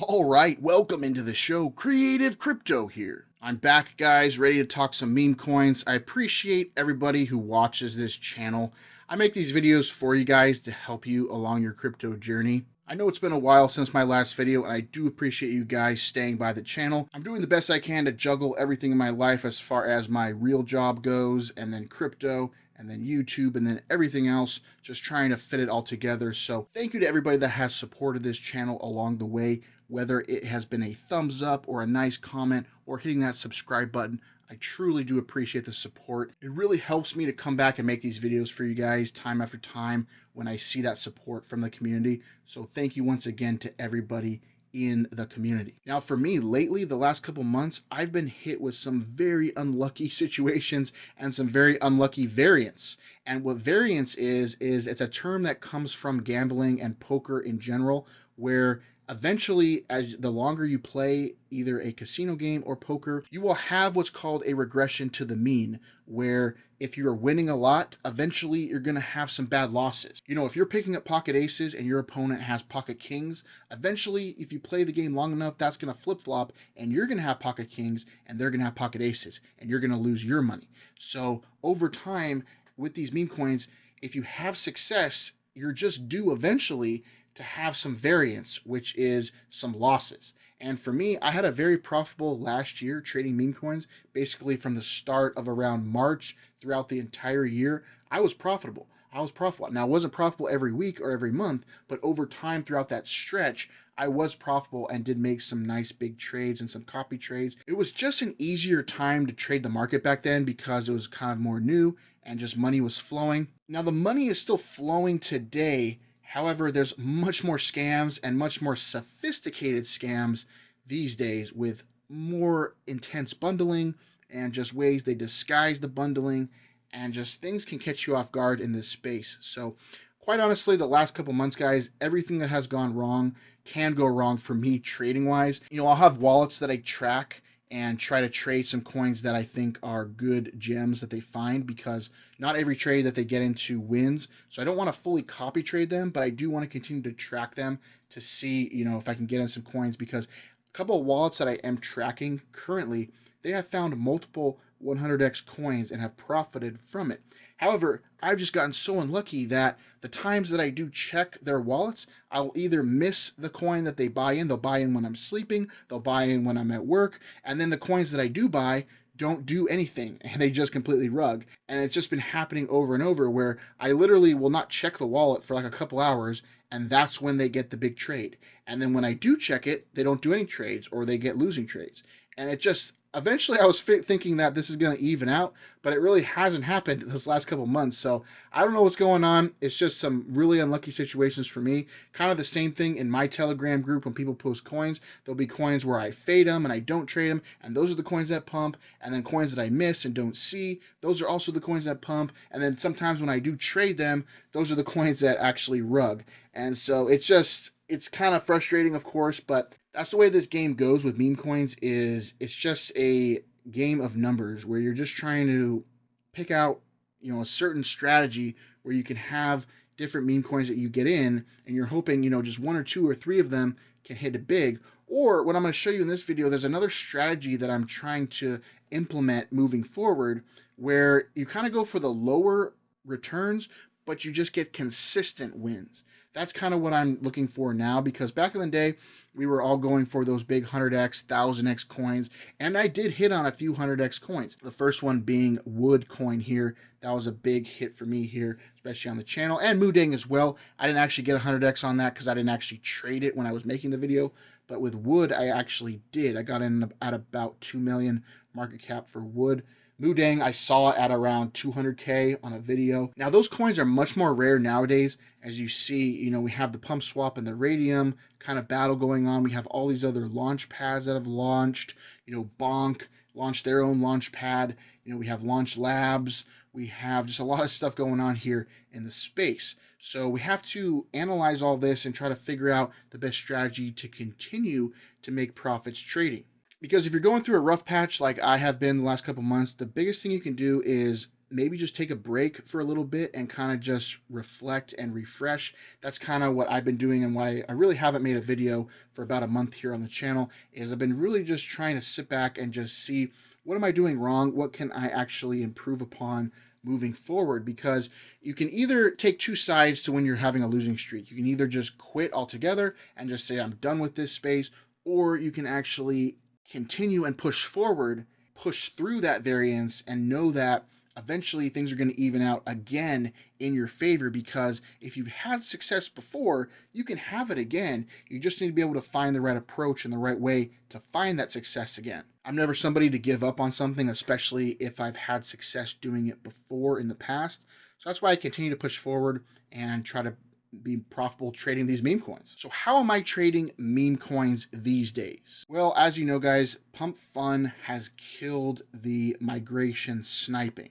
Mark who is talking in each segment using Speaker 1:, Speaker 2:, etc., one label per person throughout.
Speaker 1: All right, welcome into the show. Creative Crypto here. I'm back, guys, ready to talk some meme coins. I appreciate everybody who watches this channel. I make these videos for you guys to help you along your crypto journey. I know it's been a while since my last video, and I do appreciate you guys staying by the channel. I'm doing the best I can to juggle everything in my life as far as my real job goes, and then crypto, and then YouTube, and then everything else, just trying to fit it all together. So thank you to everybody that has supported this channel along the way, whether it has been a thumbs up or a nice comment or hitting that subscribe button. I truly do appreciate the support. It really helps me to come back and make these videos for you guys time after time when I see that support from the community. So thank you once again to everybody in the community. Now for me lately, the last couple months, I've been hit with some very unlucky situations and some very unlucky variance. And what variance is it's a term that comes from gambling and poker in general, where eventually, as the longer you play either a casino game or poker, you will have what's called a regression to the mean, where if you're winning a lot, eventually you're going to have some bad losses. You know, if you're picking up pocket aces and your opponent has pocket kings, eventually, if you play the game long enough, that's going to flip-flop and you're going to have pocket kings and they're going to have pocket aces and you're going to lose your money. So over time, with these meme coins, if you have success, you're just due eventually to have some variance, which is some losses. And for me, I had a very profitable last year trading meme coins. Basically from the start of around March throughout the entire year, I was profitable. Now, I wasn't profitable every week or every month, but over time throughout that stretch, I was profitable and did make some nice big trades and some copy trades. It was just an easier time to trade the market back then because it was kind of more new and just money was flowing. Now, the money is still flowing today. However, there's much more scams and much more sophisticated scams these days with more intense bundling and just ways they disguise the bundling, and just things can catch you off guard in this space. So quite honestly, the last couple months, guys, everything that has gone wrong can go wrong for me trading wise. You know, I'll have wallets that I track and try to trade some coins that I think are good gems that they find, because not every trade that they get into wins. So I don't want to fully copy trade them, but I do want to continue to track them to see, you know, if I can get in some coins, because a couple of wallets that I am tracking currently, they have found multiple 100x coins and have profited from it. However, I've just gotten so unlucky that the times that I do check their wallets, I'll either miss the coin that they buy in. They'll buy in when I'm sleeping, they'll buy in when I'm at work, and then the coins that I do buy don't do anything and they just completely rug. And it's just been happening over and over, where I literally will not check the wallet for like a couple hours, and that's when they get the big trade. And then when I do check it, they don't do any trades or they get losing trades. And it just, eventually I was thinking that this is going to even out, but it really hasn't happened this last couple months. So I don't know what's going on. It's just some really unlucky situations for me. Kind of the same thing in my Telegram group. When people post coins, there'll be coins where I fade them and I don't trade them, and those are the coins that pump. And then coins that I miss and don't see, those are also the coins that pump. And then sometimes when I do trade them, those are the coins that actually rug. And so it's kind of frustrating, of course, but that's the way this game goes with meme coins. Is it's just a game of numbers where you're just trying to pick out, you know, a certain strategy where you can have different meme coins that you get in, and you're hoping, you know, just one or two or three of them can hit it big. Or what I'm going to show you in this video, there's another strategy that I'm trying to implement moving forward, where you kind of go for the lower returns, but you just get consistent wins. That's kind of what I'm looking for now, because back in the day, we were all going for those big 100x, 1000x coins, and I did hit on a few 100x coins. The first one being Wood coin here. That was a big hit for me here, especially on the channel, and Moodang as well. I didn't actually get 100x on that because I didn't actually trade it when I was making the video, but with Wood, I actually did. I got in at about 2 million market cap for Wood. Moodang, I saw at around 200K on a video. Now, those coins are much more rare nowadays. As you see, you know, we have the pump swap and the Raydium kind of battle going on. We have all these other launch pads that have launched. You know, Bonk launched their own launch pad. You know, we have Launch Labs. We have just a lot of stuff going on here in the space. So we have to analyze all this and try to figure out the best strategy to continue to make profits trading. Because if you're going through a rough patch like I have been the last couple months, the biggest thing you can do is maybe just take a break for a little bit and kind of just reflect and refresh. That's kind of what I've been doing, and why I really haven't made a video for about a month here on the channel, is I've been really just trying to sit back and just see, what am I doing wrong? What can I actually improve upon moving forward? Because you can either take two sides to when you're having a losing streak. You can either just quit altogether and just say, I'm done with this space, or you can actually continue and push forward, push through that variance, and know that eventually things are going to even out again in your favor. Because if you've had success before, you can have it again. You just need to be able to find the right approach and the right way to find that success again. I'm never somebody to give up on something, especially if I've had success doing it before in the past. So that's why I continue to push forward and try to be profitable trading these meme coins. So how am I trading meme coins these days? Well, as you know, guys, pumpfun has killed the migration sniping,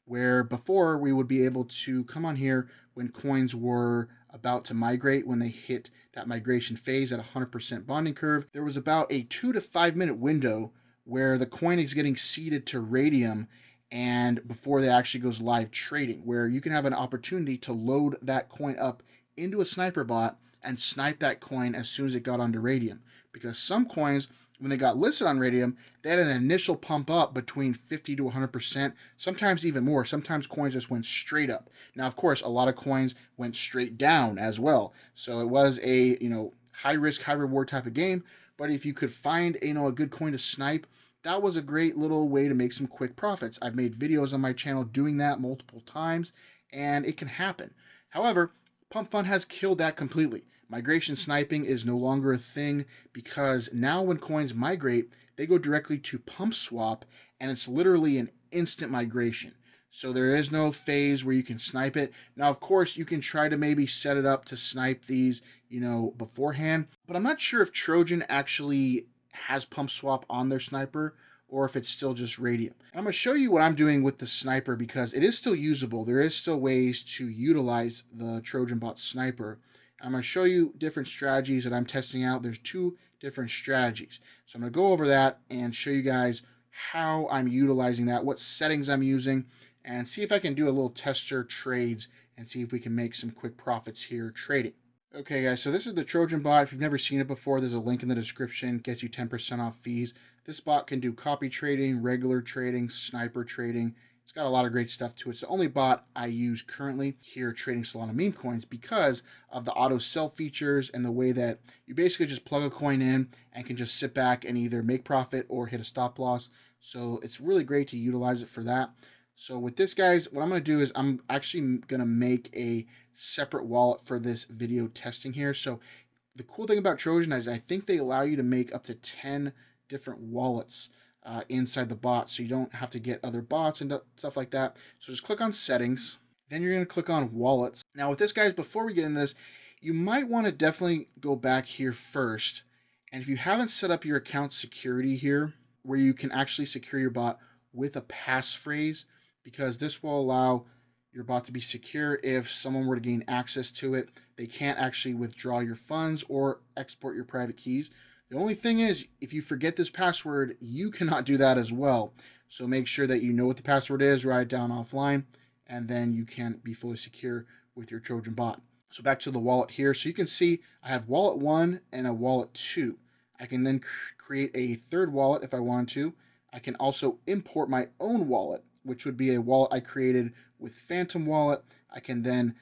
Speaker 1: where before we would be able to come on here when coins were about to migrate, when they hit that migration phase at 100% bonding curve. There was about a 2 to 5 minute window where the coin is getting seeded to Raydium, and before that actually goes live trading, where you can have an opportunity to load that coin up into a sniper bot and snipe that coin as soon as it got onto Raydium. Because some coins, when they got listed on Raydium, they had an initial pump up between 50 to 100%, sometimes even more. Sometimes coins just went straight up. Now, of course, a lot of coins went straight down as well. So it was a, high risk, high reward type of game. But if you could find, a good coin to snipe, that was a great little way to make some quick profits. I've made videos on my channel doing that multiple times, and it can happen. However, pumpfun has killed that completely. Migration sniping is no longer a thing, because now when coins migrate, they go directly to pump swap, and it's literally an instant migration. So there is no phase where you can snipe it. Now, of course, you can try to maybe set it up to snipe these, beforehand, but I'm not sure if Trojan actually has pump swap on their sniper, or if it's still just Raydium. And I'm going to show you what I'm doing with the sniper, because it is still usable. There is still ways to utilize the Trojan bot sniper. And I'm going to show you different strategies that I'm testing out. There's 2 different strategies. So I'm going to go over that and show you guys how I'm utilizing that, what settings I'm using, and see if I can do a little tester trades and see if we can make some quick profits here trading. Okay, guys, so this is the Trojan bot. If you've never seen it before, there's a link in the description. Gets you 10% off fees. This bot can do copy trading, regular trading, sniper trading. It's got a lot of great stuff to it. It's the only bot I use currently here trading Solana meme coins, because of the auto sell features and the way that you basically just plug a coin in and can just sit back and either make profit or hit a stop loss. So it's really great to utilize it for that. So with this, guys, what I'm going to do is I'm actually going to make a separate wallet for this video testing here. So the cool thing about Trojan is I think they allow you to make up to 10 different wallets inside the bot, so you don't have to get other bots and stuff like that. So just click on settings, then you're going to click on wallets. Now with this, guys, before we get into this, you might want to definitely go back here first, and if you haven't set up your account security here, where you can actually secure your bot with a passphrase, because this will allow your bot to be secure. If someone were to gain access to it, they can't actually withdraw your funds or export your private keys. The only thing is, if you forget this password, you cannot do that as well. So make sure that you know what the password is, write it down offline, and then you can be fully secure with your Trojan bot. So back to the wallet here. So you can see I have wallet 1 and a wallet 2. I can then create a third wallet if I want to. I can also import my own wallet, which would be a wallet I created with Phantom Wallet. I can then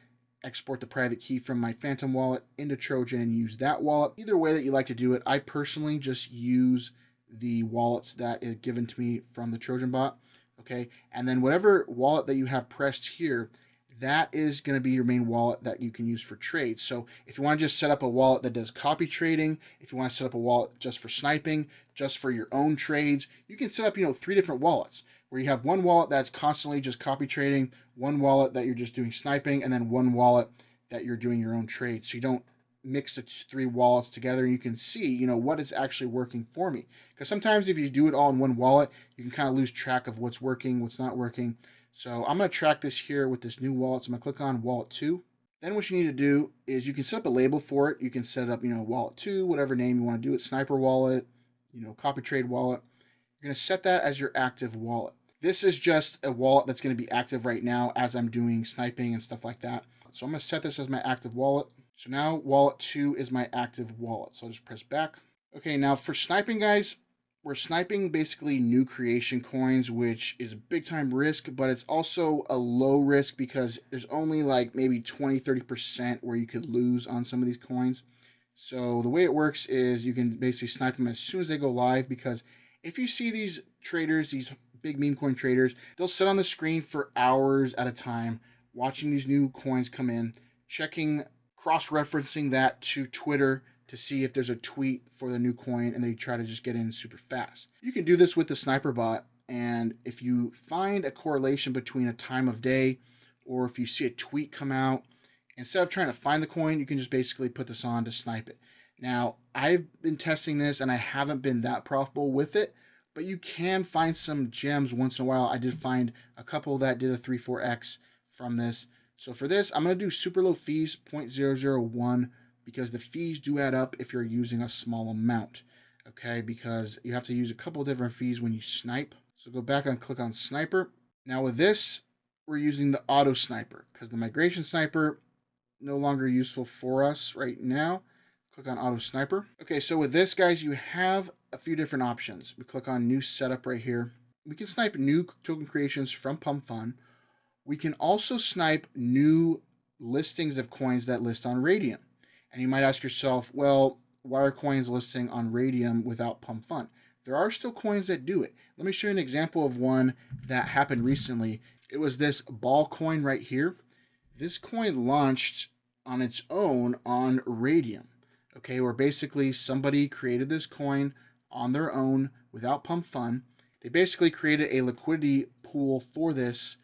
Speaker 1: export the private key from my Phantom Wallet into Trojan and use that wallet. Either way that you like to do it, I personally just use the wallets that is given to me from the Trojan bot. Okay, and then whatever wallet that you have pressed here, that is going to be your main wallet that you can use for trades. So if you want to just set up a wallet that does copy trading, if you want to set up a wallet just for sniping, just for your own trades, you can set up 3 different wallets, where you have one wallet that's constantly just copy trading, one wallet that you're just doing sniping, and then one wallet that you're doing your own trades. So you don't mix the 3 wallets together, and you can see, what is actually working for me. Because sometimes if you do it all in one wallet, you can kind of lose track of what's working, what's not working. So I'm going to track this here with this new wallet. So I'm going to click on wallet 2. Then what you need to do is you can set up a label for it. You can set up, wallet 2, whatever name you want to do it, sniper wallet, copy trade wallet. You're going to set that as your active wallet. This is just a wallet that's going to be active right now as I'm doing sniping and stuff like that. So I'm going to set this as my active wallet. So now wallet 2 is my active wallet. So I'll just press back. Okay, now for sniping, guys, we're sniping basically new creation coins, which is a big time risk, but it's also a low risk because there's only like maybe 20-30% where you could lose on some of these coins. So the way it works is you can basically snipe them as soon as they go live, because if you see these traders, these big meme coin traders, they'll sit on the screen for hours at a time watching these new coins come in, checking, cross-referencing that to Twitter to see if there's a tweet for the new coin, and they try to just get in super fast. You can do this with the sniper bot, and if you find a correlation between a time of day or if you see a tweet come out, instead of trying to find the coin, you can just basically put this on to snipe it. Now, I've been testing this and I haven't been that profitable with it, but you can find some gems once in a while. I did find a couple that did a 3-4x from this. So for this, I'm going to do super low fees, 0.001, because the fees do add up if you're using a small amount, okay? Because you have to use a couple different fees when you snipe. So go back and click on sniper. Now with this, we're using the auto sniper because the migration sniper no longer useful for us right now. Click on auto sniper. Okay, so with this, guys, you have a few different options. We click on new setup right here. We can snipe new token creations from pumpfun. We can also snipe new listings of coins that list on Raydium. And you might ask yourself, well, why are coins listing on Raydium without pumpfun? There are still coins that do it. Let me show you an example of one that happened recently. It was this ball coin right here. This coin launched on its own on Raydium, okay, where basically somebody created this coin on their own without pumpfun. They basically created a liquidity pool for this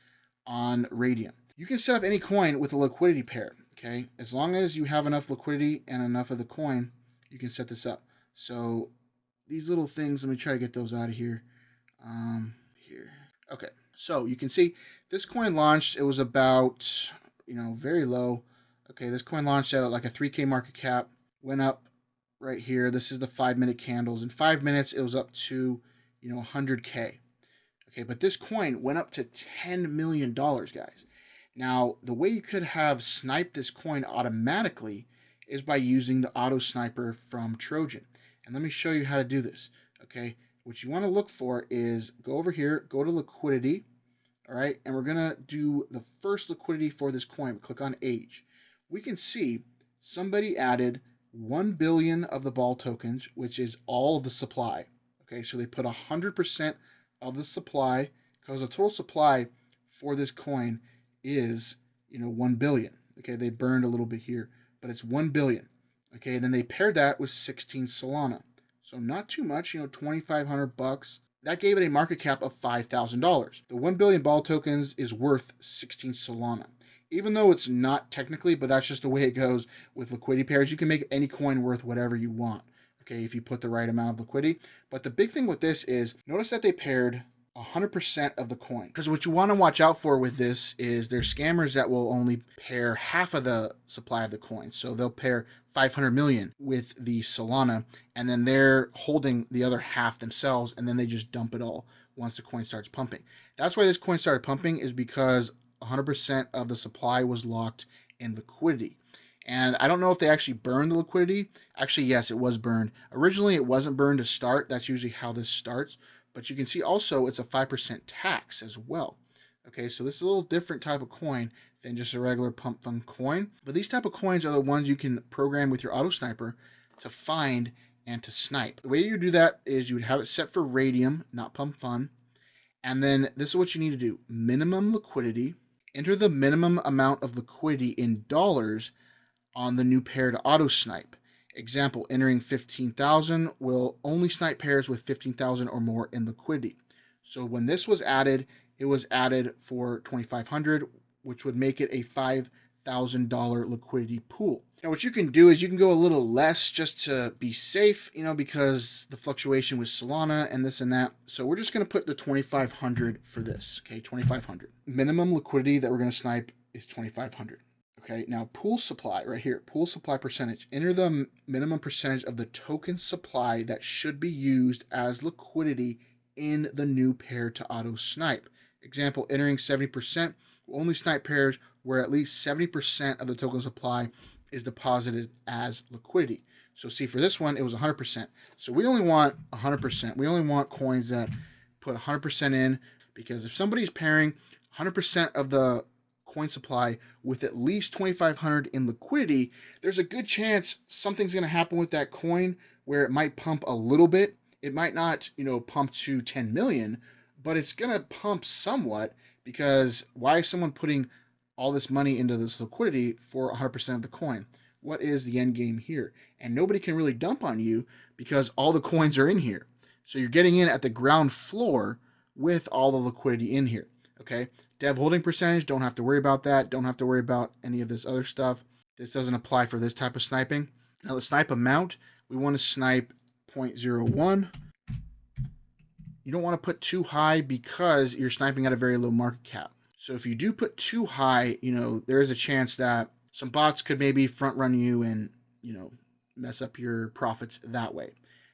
Speaker 1: on Raydium. You can set up any coin with a liquidity pair, okay? As long as you have enough liquidity and enough of the coin, you can set this up. So these little things, let me try to get those out of here. Here. Okay, so you can see this coin launched. It was about, very low. Okay, this coin launched at like a 3K market cap, went up right here. This is the 5-minute candles. In 5 minutes, it was up to, 100K. Okay, but this coin went up to $10 million, guys. Now, the way you could have sniped this coin automatically is by using the auto sniper from Trojan. And let me show you how to do this. Okay, what you want to look for is go over here, go to liquidity. All right, and we're gonna do the first liquidity for this coin. Click on age. We can see somebody added 1 billion of the ball tokens, which is all of the supply. Okay, so they put 100% of the supply, because the total supply for this coin is 1 billion. Okay, they burned a little bit here, but it's 1 billion. Okay, and then they paired that with 16 Solana. So not too much, $2,500. That gave it a market cap of $5,000. The 1 billion ball tokens is worth 16 Solana. Even though it's not technically, but that's just the way it goes with liquidity pairs. You can make any coin worth whatever you want, okay, if you put the right amount of liquidity. But the big thing with this is, notice that they paired 100% of the coin. Because what you want to watch out for with this is there's scammers that will only pair half of the supply of the coin. So they'll pair 500 million with the Solana, and then they're holding the other half themselves, and then they just dump it all once the coin starts pumping. That's why this coin started pumping, is because 100% of the supply was locked in liquidity. And I don't know if they actually burned the liquidity. Actually, yes, it was burned. Originally, it wasn't burned to start. That's usually how this starts. But you can see also it's a 5% tax as well. Okay, so this is a little different type of coin than just a regular pumpfun coin. But these type of coins are the ones you can program with your auto sniper to find and to snipe. The way you do that is you would have it set for Raydium, not pumpfun. And then this is what you need to do. Minimum liquidity. Enter the minimum amount of liquidity in dollars on the new pair to auto snipe. Example, entering 15,000 will only snipe pairs with 15,000 or more in liquidity. So when this was added, it was added for 2,500, which would make it a $5,000 liquidity pool. Now what you can do is you can go a little less just to be safe, because the fluctuation with Solana and this and that. So we're just going to put the 2,500 for this. Okay, 2,500. Minimum liquidity that we're going to snipe is 2,500. Okay, now pool supply right here, pool supply percentage. Enter the minimum percentage of the token supply that should be used as liquidity in the new pair to auto snipe. Example, entering 70% will only snipe pairs where at least 70% of the token supply is deposited as liquidity. So see, for this one, it was 100%. So we only want 100%. We only want coins that put 100% in, because if somebody's pairing 100% of the coin supply with at least 2,500 in liquidity, there's a good chance something's going to happen with that coin where it might pump a little bit. It might not, pump to 10 million, but it's going to pump somewhat, because why is someone putting all this money into this liquidity for 100% of the coin? What is the end game here? And nobody can really dump on you because all the coins are in here. So you're getting in at the ground floor with all the liquidity in here. Okay. Dev holding percentage, don't have to worry about that. Don't have to worry about any of this other stuff. This doesn't apply for this type of sniping. Now the snipe amount, we want to snipe 0.01. You don't want to put too high because you're sniping at a very low market cap. So if you do put too high, there is a chance that some bots could maybe front run you and, mess up your profits that way.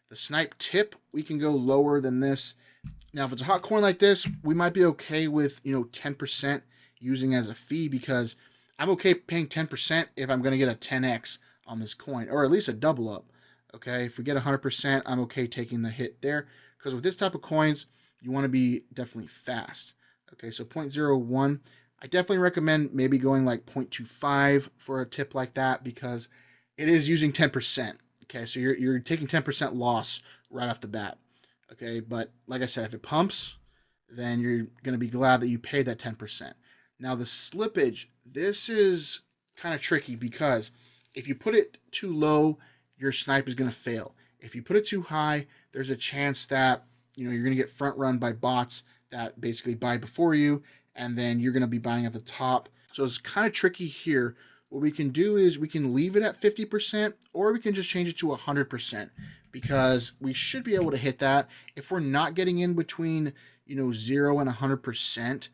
Speaker 1: The snipe tip, we can go lower than this. Now, if it's a hot coin like this, we might be okay with, 10% using as a fee, because I'm okay paying 10% if I'm going to get a 10x on this coin, or at least a double up. Okay, if we get 100%, I'm okay taking the hit there, because with this type of coins, you want to be definitely fast. Okay, so 0.01, I definitely recommend maybe going like 0.25 for a tip like that, because it is using 10%. Okay, so you're taking 10% loss right off the bat. Okay, but like I said, if it pumps, then you're going to be glad that you paid that 10%. Now the slippage, this is kind of tricky, because if you put it too low, your snipe is going to fail. If you put it too high, there's a chance that you're going to get front run by bots that basically buy before you, and then you're going to be buying at the top. So it's kind of tricky here. What we can do is we can leave it at 50%, or we can just change it to 100%, because we should be able to hit that. If we're not getting in between 0 and 100%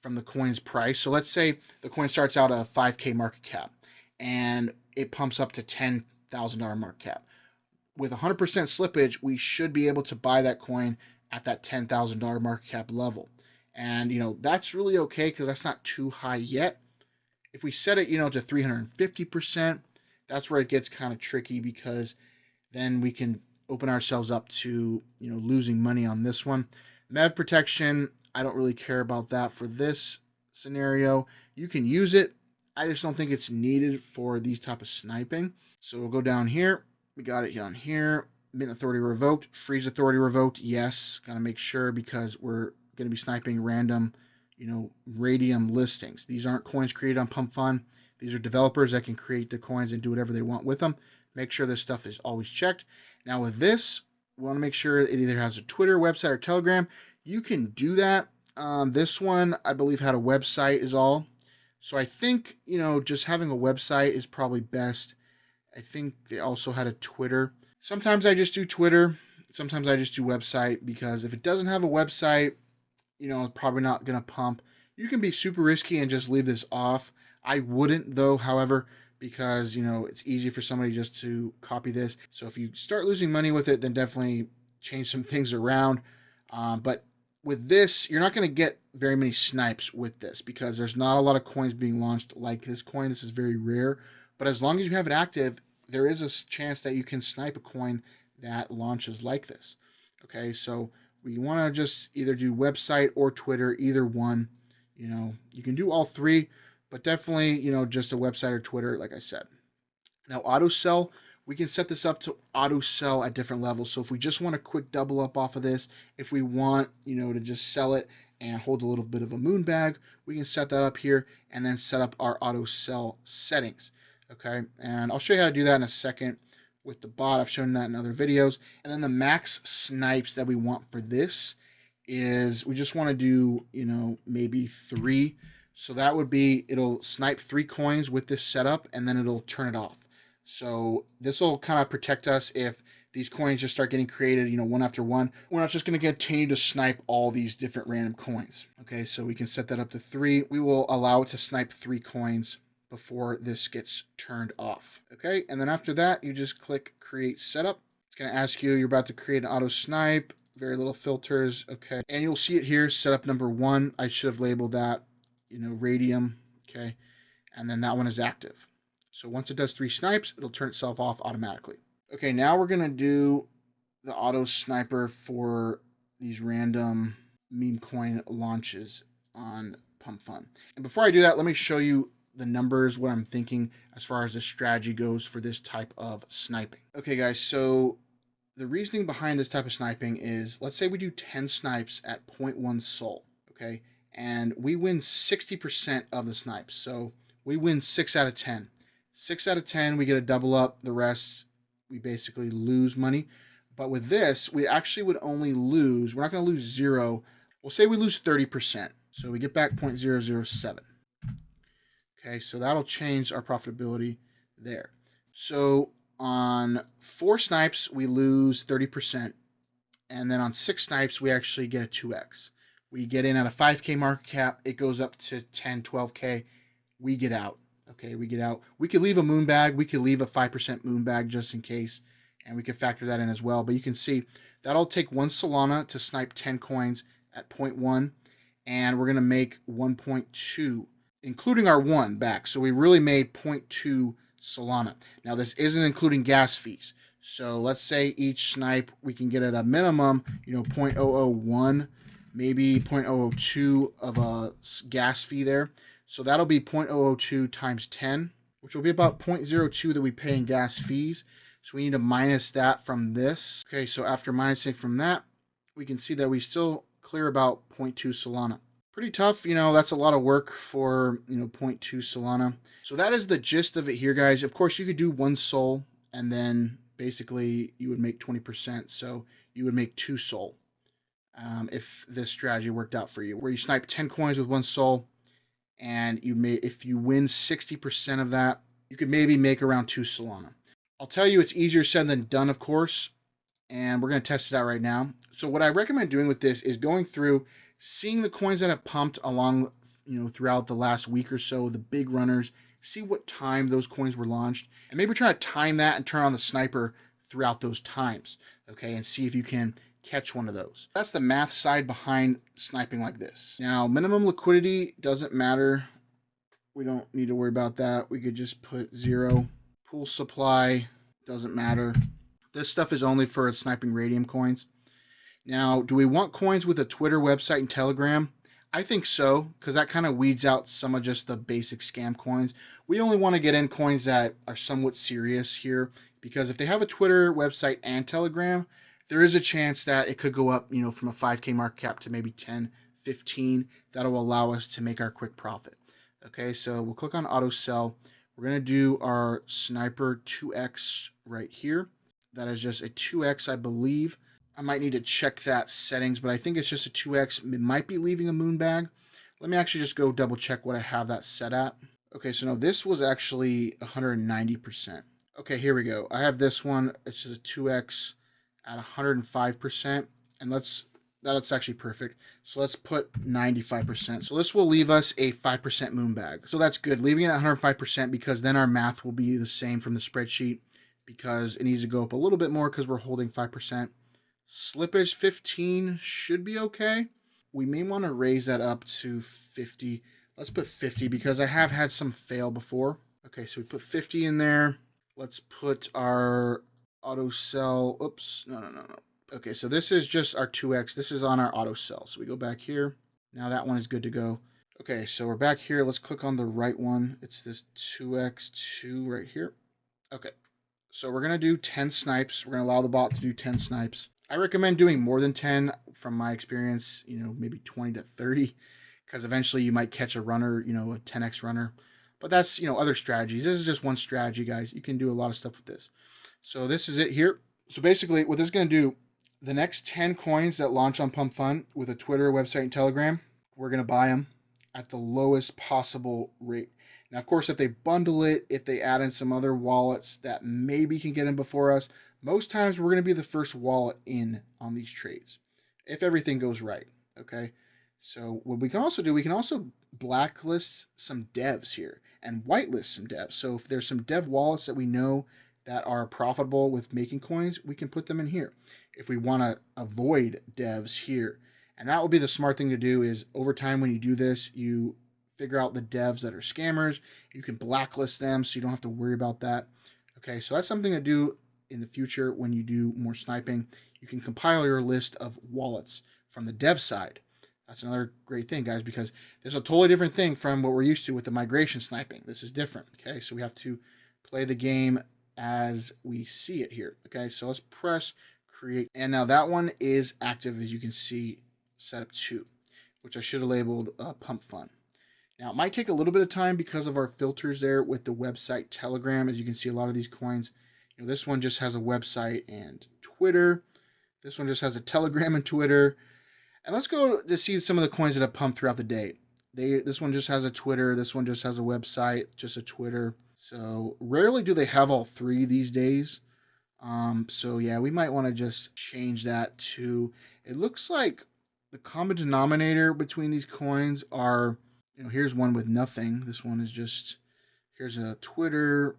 Speaker 1: from the coin's price. So let's say the coin starts out at a 5K market cap and it pumps up to $10,000 market cap. With 100% slippage, we should be able to buy that coin at that $10,000 market cap level. And, that's really okay, because that's not too high yet. If we set it, to 350%, that's where it gets kind of tricky, because then we can open ourselves up to, losing money on this one. MEV protection, I don't really care about that for this scenario. You can use it. I just don't think it's needed for these type of sniping. So we'll go down here. We got it down here. Mint authority revoked. Freeze authority revoked. Yes. Got to make sure, because we're going to be sniping random, Raydium listings. These aren't coins created on pumpfun. These are developers that can create the coins and do whatever they want with them. Make sure this stuff is always checked. Now with this, we want to make sure it either has a Twitter, website, or Telegram. You can do that. This one, I believe, had a website is all. So I think, just having a website is probably best. I think they also had a Twitter. Sometimes I just do Twitter. Sometimes I just do website, because if it doesn't have a website, it's probably not going to pump. You can be super risky and just leave this off. I wouldn't, though, however, because, it's easy for somebody just to copy this. So if you start losing money with it, then definitely change some things around. But with this, you're not going to get very many snipes with this, because there's not a lot of coins being launched like this coin. This is very rare. But as long as you have it active, there is a chance that you can snipe a coin that launches like this. Okay, so we want to just either do website or Twitter, either one. You can do all three, but definitely, just a website or Twitter, like I said. Now, auto sell, we can set this up to auto sell at different levels. So if we just want a quick double up off of this, if we want, to just sell it and hold a little bit of a moon bag, we can set that up here and then set up our auto sell settings. Okay, and I'll show you how to do that in a second with the bot. I've shown that in other videos. And then the max snipes that we want for this is we just want to do, maybe 3. So that would be, it'll snipe 3 coins with this setup, and then it'll turn it off. So this will kind of protect us if these coins just start getting created, one after one. We're not just going to continue to snipe all these different random coins. Okay, so we can set that up to 3. We will allow it to snipe 3 coins before this gets turned off. Okay, and then after that, you just click create setup. It's going to ask you, you're about to create an auto snipe. very little filters. Okay, and you'll see it here, setup number 1. I should have labeled that, Raydium. Okay, and then that one is active. So once it does 3 snipes, it'll turn itself off automatically. Okay, now we're gonna do the auto sniper for these random meme coin launches on pumpfun. And before I do that, let me show you the numbers, what I'm thinking as far as the strategy goes for this type of sniping. Okay guys, so the reasoning behind this type of sniping is, let's say we do 10 snipes at 0.1 sol, okay? And we win 60% of the snipes. So we win 6 out of 10. 6 out of 10, we get a double up. The rest, we basically lose money. But with this, we actually would only lose, we're not going to lose 0. We'll say we lose 30%. So we get back 0.007. Okay, so that'll change our profitability there. So on 4 snipes, we lose 30%. And then on 6 snipes, we actually get a 2x. We get in at a 5K market cap. It goes up to 10, 12K. We get out. Okay, we get out. We could leave a moon bag. We could leave a 5% moon bag just in case. And we could factor that in as well. But you can see that'll take 1 Solana to snipe 10 coins at 0.1. And we're going to make 1.2, including our 1 back. So we really made 0.2 Solana. Now this isn't including gas fees. So let's say each snipe we can get at a minimum, 0.001, maybe 0.002 of a gas fee there. So that'll be 0.002 times 10, which will be about 0.02 that we pay in gas fees. So we need to minus that from this. Okay, so after minusing from that, we can see that we still clear about 0.2 Solana. Pretty tough, that's a lot of work for, 0.2 Solana. So that is the gist of it here, guys. Of course, you could do 1 sol, and then basically you would make 20%. So you would make 2 sol if this strategy worked out for you, where you snipe 10 coins with 1 sol, and if you win 60% of that, you could maybe make around 2 Solana. I'll tell you, it's easier said than done, of course, and we're going to test it out right now. So what I recommend doing with this is going through, seeing the coins that have pumped along, throughout the last week or so, the big runners, see what time those coins were launched, and maybe try to time that and turn on the sniper throughout those times, okay, and see if you can catch one of those. That's the math side behind sniping like this. Now, minimum liquidity doesn't matter. We don't need to worry about that. We could just put 0. Pool supply doesn't matter. This stuff is only for sniping Raydium coins. Now, do we want coins with a Twitter, website, and Telegram? I think so, because that kind of weeds out some of just the basic scam coins. We only want to get in coins that are somewhat serious here, because if they have a Twitter, website, and Telegram, there is a chance that it could go up, from a 5K market cap to maybe 10, 15. That'll allow us to make our quick profit. Okay, so we'll click on auto sell. We're going to do our sniper 2x right here. That is just a 2x, I believe. I might need to check that settings, but I think it's just a 2x. It might be leaving a moon bag. Let me actually just go double check what I have that set at. Okay, so no, this was actually 190%. Okay, here we go. I have this one. It's just a 2x at 105%. And that's actually perfect. So let's put 95%. So this will leave us a 5% moon bag. So that's good. Leaving it at 105% because then our math will be the same from the spreadsheet, because it needs to go up a little bit more because we're holding 5%. Slippage 15 should be okay. We may want to raise that up to 50. Let's put 50 because I have had some fail before. Okay, so we put 50 in there. Let's put our auto sell. Oops, no. Okay, so this is just our 2x. This is on our auto sell. So we go back here. Now that one is good to go. Okay, so we're back here. Let's click on the right one. It's this 2x2 right here. Okay, so we're going to do 10 snipes. We're going to allow the bot to do 10 snipes. I recommend doing more than 10 from my experience, maybe 20 to 30, because eventually you might catch a runner, a 10x runner. But that's, other strategies. This is just one strategy, guys. You can do a lot of stuff with this. So this is it here. So basically what this is going to do, the next 10 coins that launch on pumpfun with a Twitter, website, and Telegram, we're going to buy them at the lowest possible rate. Now, of course, if they bundle it, if they add in some other wallets that maybe can get in before us, most times we're going to be the first wallet in on these trades, if everything goes right, okay? So what we can also do, we can also blacklist some devs here and whitelist some devs. So if there's some dev wallets that we know that are profitable with making coins, we can put them in here. if we want to avoid devs here. And that will be the smart thing to do is over time when you do this, you figure out the devs that are scammers. You can blacklist them so you don't have to worry about that. Okay, so that's something to do in the future when you do more sniping. You can compile your list of wallets from the dev side. That's another great thing, guys, because this is a totally different thing from what we're used to with the migration sniping. This is different, okay? So we have to play the game as we see it here, okay? So let's press create. And now that one is active, as you can see, setup 2, which I should have labeled pumpfun. Now, it might take a little bit of time because of our filters there with the website Telegram. As you can see, a lot of these coins, this one just has a website and Twitter. This one just has a Telegram and Twitter. And let's go to see some of the coins that have pumped throughout the day. This one just has a Twitter. This one just has a website, just a Twitter. So rarely do they have all three these days. So yeah, we might want to just change that to, it looks like the common denominator between these coins are, here's one with nothing. This one is just, here's a Twitter.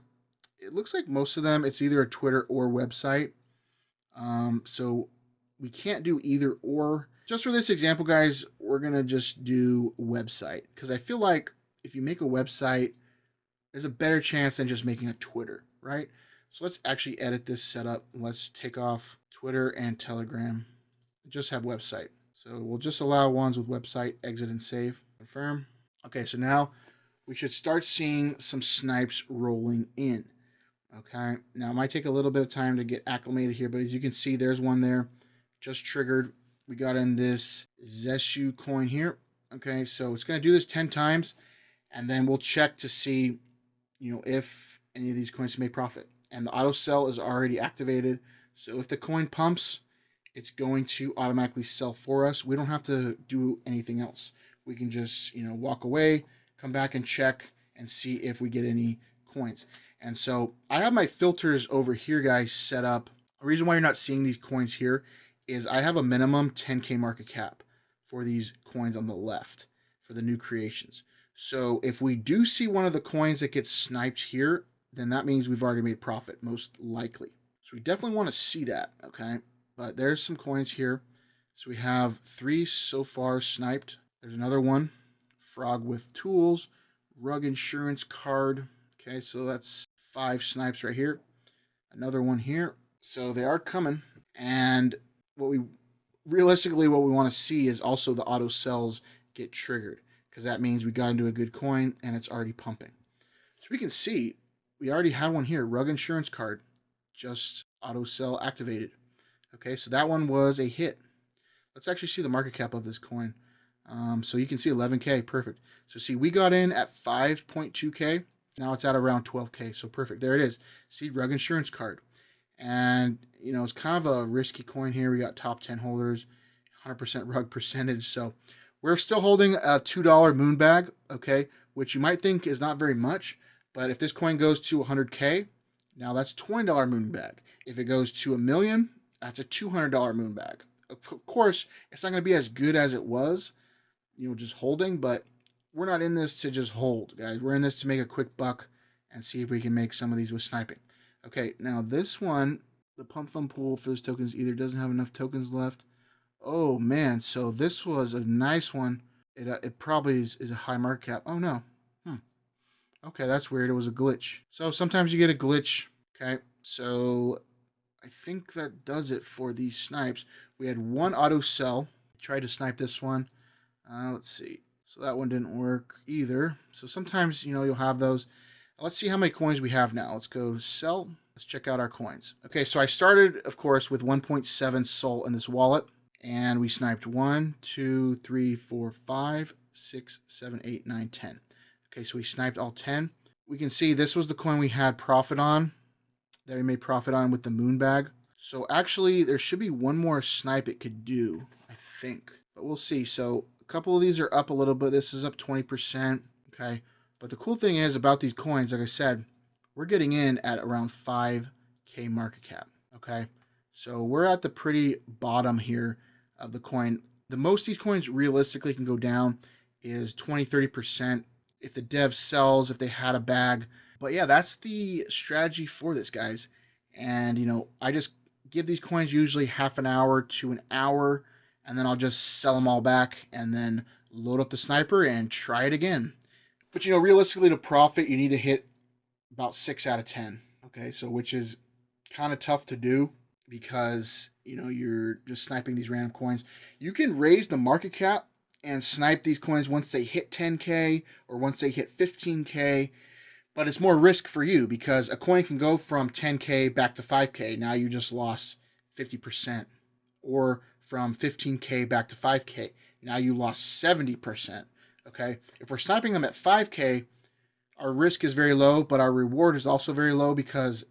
Speaker 1: It looks like most of them, it's either a Twitter or website. So we can't do either or. Just for this example, guys, we're going to just do website. Because I feel like if you make a website, there's a better chance than just making a Twitter, right? So let's actually edit this setup. Let's take off Twitter and Telegram. Just have website. So we'll just allow ones with website, exit and save, confirm. Okay, so now we should start seeing some snipes rolling in. Okay, now it might take a little bit of time to get acclimated here, but as you can see, there's one there, just triggered. We got in this Zeshu coin here. Okay, so it's going to do this 10 times, and then we'll check to see, if any of these coins make profit. And the auto sell is already activated. So if the coin pumps, it's going to automatically sell for us. We don't have to do anything else. We can just, walk away, come back and check and see if we get any coins. And so I have my filters over here, guys, set up. The reason why you're not seeing these coins here is I have a minimum 10K market cap for these coins on the left for the new creations. So if we do see one of the coins that gets sniped here, then that means we've already made profit, most likely. So we definitely want to see that, okay? But there's some coins here. So we have 3 so far sniped. There's another one, Frog with Tools, Rug Insurance Card. Okay, so that's 5 snipes right here. Another one here. So they are coming. And what we want to see is also the auto sells get triggered, because that means we got into a good coin and it's already pumping. So we can see we already had one here, Rug Insurance Card, just auto sell activated. Okay, so that one was a hit. Let's actually see the market cap of this coin. So you can see 11K, perfect. So see, we got in at 5.2K. Now it's at around 12K, so perfect. There it is. See, Rug Insurance Card. And, it's kind of a risky coin here. We got top 10 holders, 100% rug percentage. So we're still holding a $2 moon bag, okay, which you might think is not very much. But if this coin goes to 100K, now that's $20 moon bag. If it goes to $1 million, that's a $200 moon bag. Of course, it's not going to be as good as it was, just holding, but we're not in this to just hold, guys. We're in this to make a quick buck and see if we can make some of these with sniping. Okay, now this one, the pumpfun pool for this tokens either doesn't have enough tokens left. Oh, man, so this was a nice one. It probably is a high market cap. Oh, no. Okay, that's weird. It was a glitch. So sometimes you get a glitch. Okay, so I think that does it for these snipes. We had one auto sell. Tried to snipe this one. Let's see. So that one didn't work either. So sometimes, you'll have those. Let's see how many coins we have now. Let's go sell. Let's check out our coins. Okay, so I started, of course, with 1.7 SOL in this wallet. And we sniped 1, 2, 3, 4, 5, 6, 7, 8, 9, 10. Okay, so we sniped all 10. We can see this was the coin we had profit on. That we made profit on with the moon bag. So actually, there should be one more snipe it could do, I think. But we'll see. So a couple of these are up a little bit. This is up 20%. Okay. But the cool thing is about these coins, like I said, we're getting in at around 5K market cap. Okay. So we're at the pretty bottom here of the coin. The most these coins realistically can go down is 20-30% if the dev sells, if they had a bag. But yeah, that's the strategy for this, guys. And, I just give these coins usually half an hour to an hour, and then I'll just sell them all back and then load up the sniper and try it again. But realistically, to profit, you need to hit about 6 out of 10. Okay, so which is kind of tough to do because you're just sniping these random coins. You can raise the market cap and snipe these coins once they hit 10K or once they hit 15K, but it's more risk for you because a coin can go from 10K back to 5K. Now you just lost 50%. Or from 15K back to 5K. Now you lost 70%. Okay, if we're sniping them at 5K, our risk is very low, but our reward is also very low because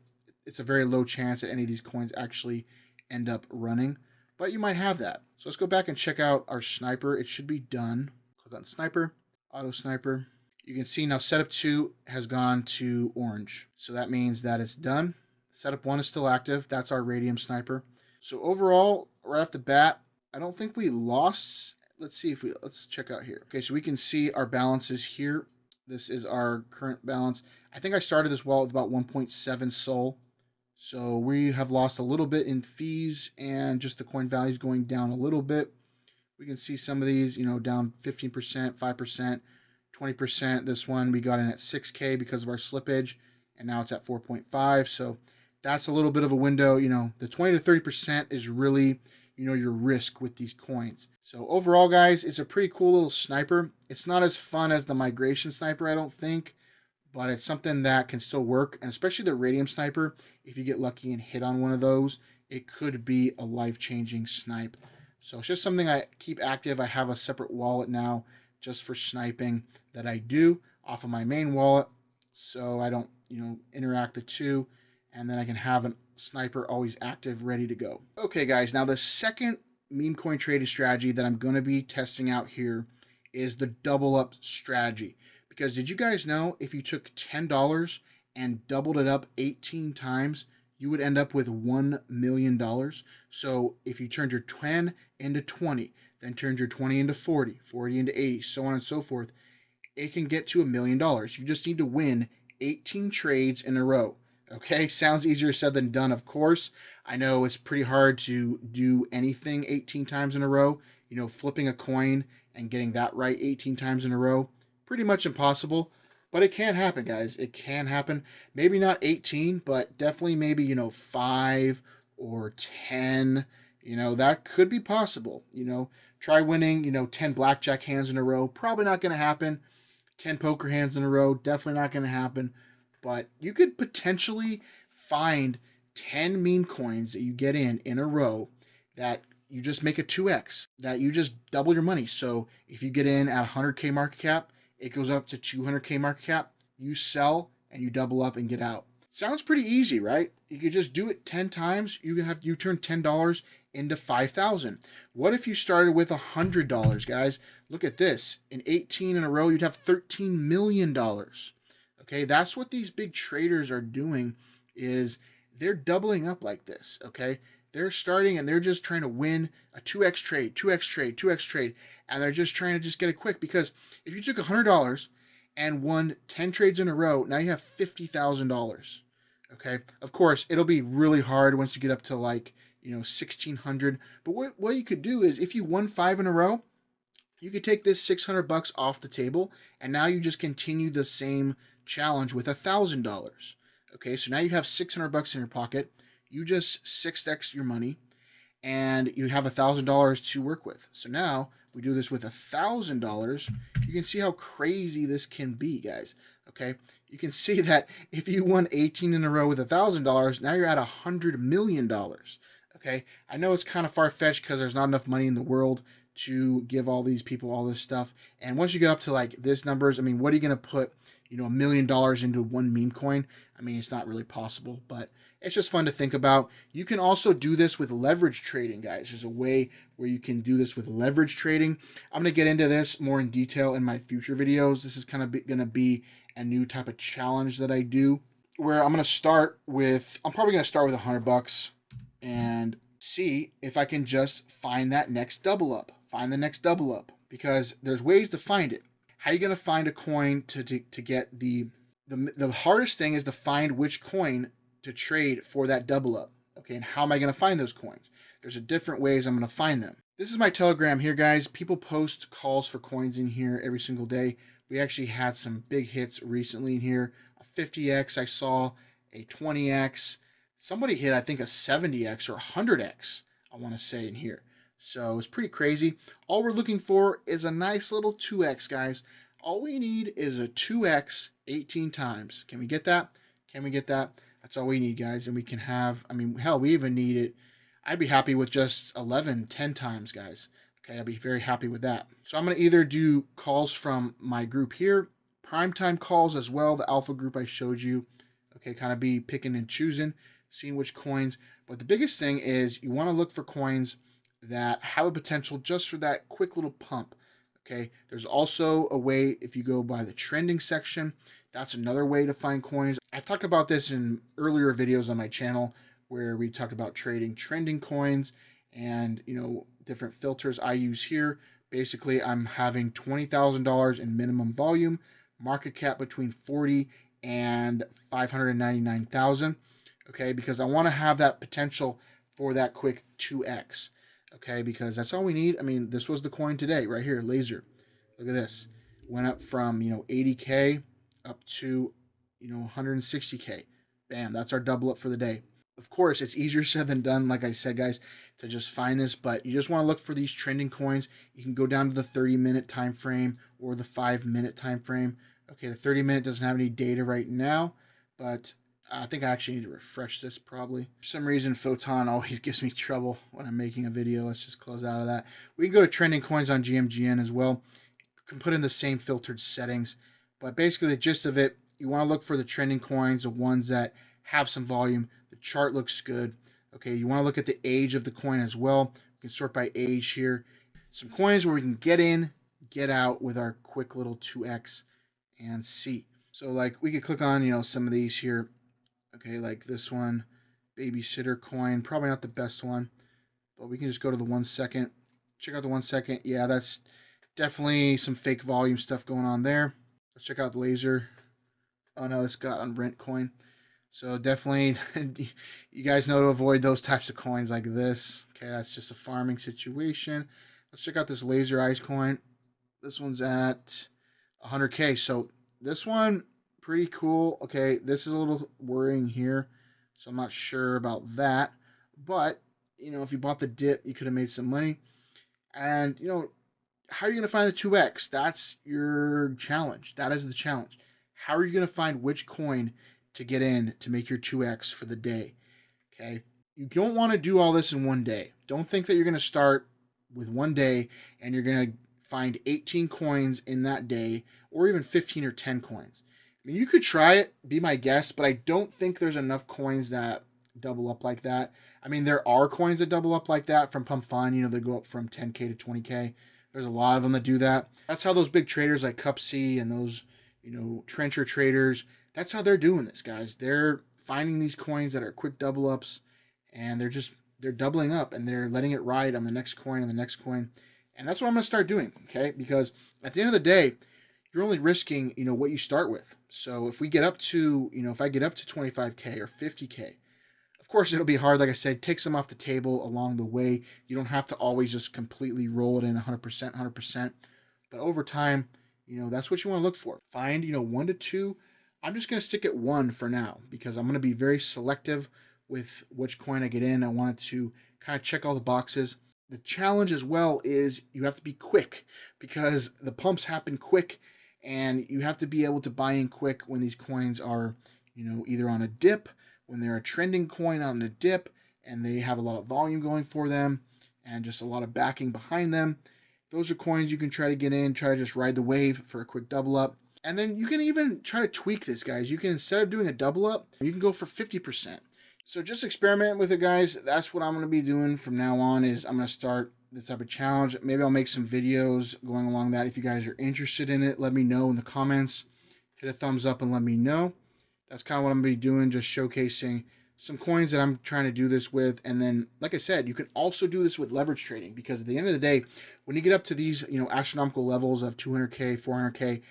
Speaker 1: it's a very low chance that any of these coins actually end up running. But you might have that. So let's go back and check out our sniper. It should be done. Click on sniper, auto sniper. You can see now setup 2 has gone to orange. So that means that it's done. Setup 1 is still active. That's our Raydium sniper. So overall, right off the bat, I don't think we lost. Let's check out here. Okay, so we can see our balances here. This is our current balance. I think I started this wallet with about 1.7 SOL. So we have lost a little bit in fees and just the coin values going down a little bit. We can see some of these, down 15%, 5%, 20%. This one we got in at 6K because of our slippage, and now it's at 4.5. So that's a little bit of a window. The 20 to 30% is really, your risk with these coins. So overall, guys, it's a pretty cool little sniper. It's not as fun as the migration sniper, I don't think, but it's something that can still work. And especially the Raydium sniper, if you get lucky and hit on one of those, it could be a life-changing snipe. So it's just something I keep active. I have a separate wallet now just for sniping that I do off of my main wallet, so I don't, interact the two, and then I can have a sniper always active, ready to go. Okay, guys, now the second meme coin trading strategy that I'm going to be testing out here is the double up strategy. Because did you guys know if you took $10 and doubled it up 18 times, you would end up with $1 million? So if you turned your 10 into 20, then turned your 20 into 40, 40 into 80, so on and so forth, it can get to $1 million. You just need to win 18 trades in a row. Okay, sounds easier said than done, of course. I know it's pretty hard to do anything 18 times in a row. Flipping a coin and getting that right 18 times in a row, pretty much impossible. But it can happen, guys. It can happen. Maybe not 18, but definitely maybe, 5 or 10. That could be possible. Try winning, 10 blackjack hands in a row. Probably not going to happen. 10 poker hands in a row. Definitely not going to happen. But you could potentially find 10 meme coins that you get in a row that you just make a 2x, that you just double your money. So if you get in at 100K market cap, it goes up to 200K market cap. You sell and you double up and get out. Sounds pretty easy, right? You could just do it 10 times. You turn $10 into 5,000. What if you started with $100, guys? Look at this. In 18 in a row, you'd have $13 million. Okay, that's what these big traders are doing, is they're doubling up like this, okay? They're starting and they're just trying to win a 2x trade, 2x trade, 2x trade, and they're just trying to just get it quick, because if you took $100 and won 10 trades in a row, now you have $50,000, okay? Of course, it'll be really hard once you get up to like, 1,600, but what you could do is if you won 5 in a row, you could take this $600 off the table, and now you just continue the same challenge with $1,000. Okay, so now you have $600 in your pocket. You just 6x your money, and you have $1,000 to work with. So now we do this with $1,000. You can see how crazy this can be, guys. Okay, you can see that if you won 18 in a row with $1,000, now you're at $100 million. Okay, I know it's kind of far-fetched because there's not enough money in the world to give all these people all this stuff. And once you get up to like this numbers, I mean, what are you going to put, $1 million into one meme coin? I mean, it's not really possible, but it's just fun to think about. You can also do this with leverage trading, guys. There's a way where you can do this with leverage trading. I'm going to get into this more in detail in my future videos. This is kind of going to be a new type of challenge that I do, where I'm probably going to start with $100 and see if I can just find that next double up. Find the next double up, because there's ways to find it. How are you going to find a coin to get the hardest thing is to find which coin to trade for that double up. Okay, and how am I going to find those coins? There's a different ways I'm going to find them. This is my Telegram here, guys. People post calls for coins in here every single day. We actually had some big hits recently in here. A 50x I saw, a 20x. Somebody hit, I think, a 70x or 100x, I want to say, in here. So it's pretty crazy. All we're looking for is a nice little 2x, guys. All we need is a 2x 18 times. Can we get that? Can we get that? That's all we need, guys. And we can have, I mean, hell, we even need it. I'd be happy with just 11, 10 times, guys. Okay, I'd be very happy with that. So I'm going to either do calls from my group here, primetime calls as well, the alpha group I showed you. Okay, kind of be picking and choosing, seeing which coins. But the biggest thing is you want to look for coins that have a potential just for that quick little pump. Okay, there's also a way if you go by the trending section. That's another way to find coins. I've talked about this in earlier videos on my channel where we talk about trading trending coins and, you know, different filters I use here. Basically, I'm having $20,000 in minimum volume, market cap between 40 and 599,000. Okay, because I want to have that potential for that quick 2x. Okay, because that's all we need. I mean, this was the coin today right here, laser. Look at this. Went up from, you know, 80K up to, you know, 160K. Bam, that's our double up for the day. Of course, it's easier said than done, like I said, guys, to just find this, but you just want to look for these trending coins. You can go down to the 30-minute time frame or the 5-minute time frame. Okay, the 30-minute doesn't have any data right now, but I think I actually need to refresh this probably. For some reason, Photon always gives me trouble when I'm making a video. Let's just close out of that. We can go to trending coins on GMGN as well. You can put in the same filtered settings, but basically the gist of it, you want to look for the trending coins, the ones that have some volume. The chart looks good. Okay, you want to look at the age of the coin as well. We can sort by age here. Some coins where we can get in, get out with our quick little 2x and see. So like we could click on, you know, some of these here. Okay, like this one, babysitter coin, probably not the best one, but we can just go to the 1 second. Check out the 1 second. Yeah, that's definitely some fake volume stuff going on there. Let's check out the laser. Oh no, this got on rent coin. So definitely, you guys know to avoid those types of coins like this. Okay, that's just a farming situation. Let's check out this laser eyes coin. This one's at 100K. So this one, pretty cool. Okay, this is a little worrying here. So I'm not sure about that. But, you know, if you bought the dip, you could have made some money. And, you know, how are you going to find the 2x? That's your challenge. That is the challenge. How are you going to find which coin to get in to make your 2x for the day? Okay, you don't want to do all this in one day. Don't think that you're going to start with one day and you're going to find 18 coins in that day or even 15 or 10 coins. I mean, you could try it, be my guest, but I don't think there's enough coins that double up like that. I mean, there are coins that double up like that from pumpfun. You know, they go up from 10K to 20K. There's a lot of them that do that. That's how those big traders like Cup C and those, you know, trencher traders, that's how they're doing this, guys. They're finding these coins that are quick double ups, and they're doubling up, and they're letting it ride on the next coin and the next coin. And that's what I'm going to start doing, okay? Because at the end of the day, you're only risking, you know, what you start with. So if we get up to, you know, if I get up to 25K or 50K, of course it'll be hard. Like I said, take some off the table along the way. You don't have to always just completely roll it in 100%. But over time, you know, that's what you want to look for. Find, you know, 1 to 2. I'm just going to stick at 1 for now because I'm going to be very selective with which coin I get in. I want it to kind of check all the boxes. The challenge as well is you have to be quick because the pumps happen quick and you have to be able to buy in quick when these coins are, you know, either on a dip, when they're a trending coin on a dip and they have a lot of volume going for them and just a lot of backing behind them. Those are coins you can try to get in, try to just ride the wave for a quick double up. And then you can even try to tweak this, guys. You can, instead of doing a double up, you can go for 50%. So just experiment with it, guys. That's what I'm going to be doing from now on is I'm going to start this type of challenge. Maybe I'll make some videos going along that. If you guys are interested in it, let me know in the comments. Hit a thumbs up and let me know. That's kind of what I'm going to be doing, just showcasing some coins that I'm trying to do this with. And then, like I said, you can also do this with leverage trading because at the end of the day, when you get up to these, you know, astronomical levels of 200K, 400K,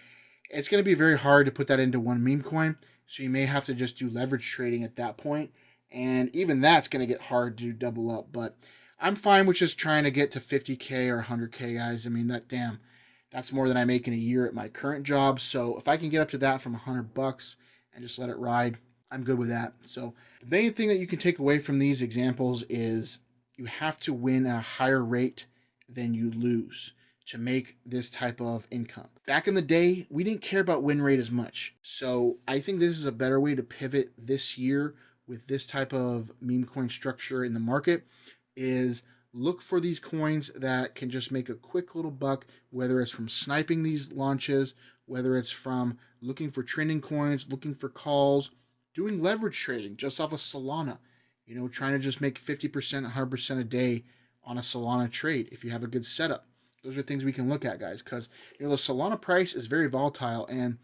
Speaker 1: it's going to be very hard to put that into one meme coin. So you may have to just do leverage trading at that point. And even that's going to get hard to double up. But I'm fine with just trying to get to 50K or 100K, guys. I mean, that's more than I make in a year at my current job. So if I can get up to that from $100 and just let it ride, I'm good with that. So the main thing that you can take away from these examples is you have to win at a higher rate than you lose to make this type of income. Back in the day, we didn't care about win rate as much. So I think this is a better way to pivot this year with this type of meme coin structure in the market is look for these coins that can just make a quick little buck, whether it's from sniping these launches, whether it's from looking for trending coins, looking for calls, doing leverage trading just off of Solana, trying to just make 50%, 100% a day on a Solana trade if you have a good setup. Those are things we can look at, guys, because the Solana price is very volatile, and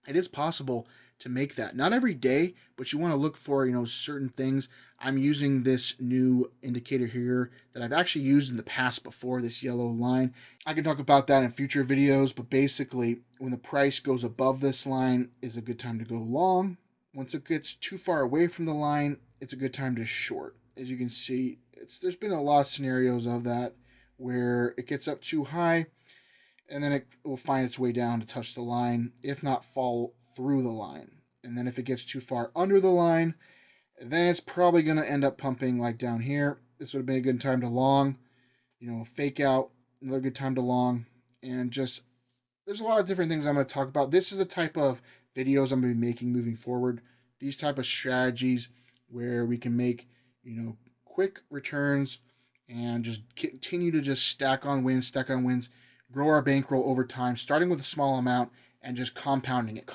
Speaker 1: it is possible to make that. Not every day, but you want to look for, certain things. I'm using this new indicator here that I've actually used in the past before, this yellow line. I can talk about that in future videos, but basically when the price goes above this line is a good time to go long. Once it gets too far away from the line, it's a good time to short. As you can see, there's been a lot of scenarios of that where it gets up too high and then it will find its way down to touch the line, if not fall through the line. And then if it gets too far under the line, then it's probably going to end up pumping like down here. This would have been a good time to long, fake out, another good time to long, and just there's a lot of different things I'm going to talk about. This is the type of videos I'm going to be making moving forward. These type of strategies where we can make, quick returns and just continue to just stack on wins, grow our bankroll over time, starting with a small amount and just compounding it.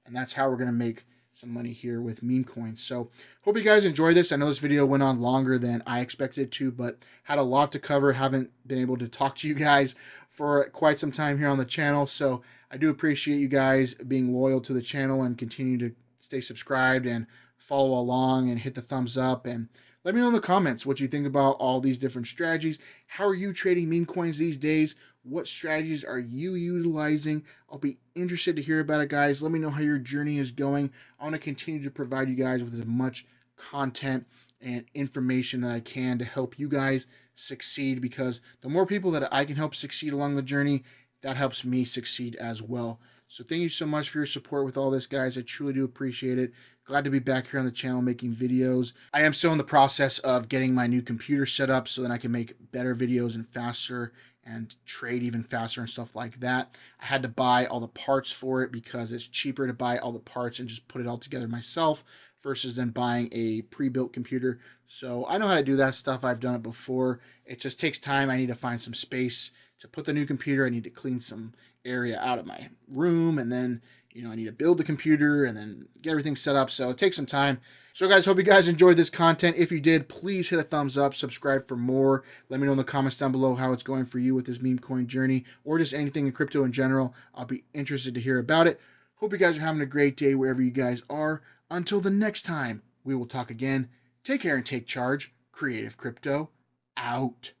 Speaker 1: And that's how we're going to make some money here with meme coins. So hope you guys enjoy this. I know this video went on longer than I expected it to, but had a lot to cover. Haven't been able to talk to you guys for quite some time here on the channel. So I do appreciate you guys being loyal to the channel and continue to stay subscribed and follow along and hit the thumbs up. And let me know in the comments what you think about all these different strategies. How are you trading meme coins these days? What strategies are you utilizing? I'll be interested to hear about it, guys. Let me know how your journey is going. I want to continue to provide you guys with as much content and information that I can to help you guys succeed, because the more people that I can help succeed along the journey, that helps me succeed as well. So thank you so much for your support with all this, guys. I truly do appreciate it. Glad to be back here on the channel making videos. I am still in the process of getting my new computer set up so that I can make better videos and faster and trade even faster and stuff like that. I had to buy all the parts for it because it's cheaper to buy all the parts and just put it all together myself versus then buying a pre-built computer. So I know how to do that stuff. I've done it before. It just takes time. I need to find some space to put the new computer. I need to clean some area out of my room, and then I need to build the computer and then get everything set up. So it takes some time. So guys, hope you guys enjoyed this content. If you did, please hit a thumbs up, subscribe for more. Let me know in the comments down below how it's going for you with this meme coin journey or just anything in crypto in general. I'll be interested to hear about it. Hope you guys are having a great day wherever you guys are. Until the next time we will talk again, take care and take charge. Creative Crypto out.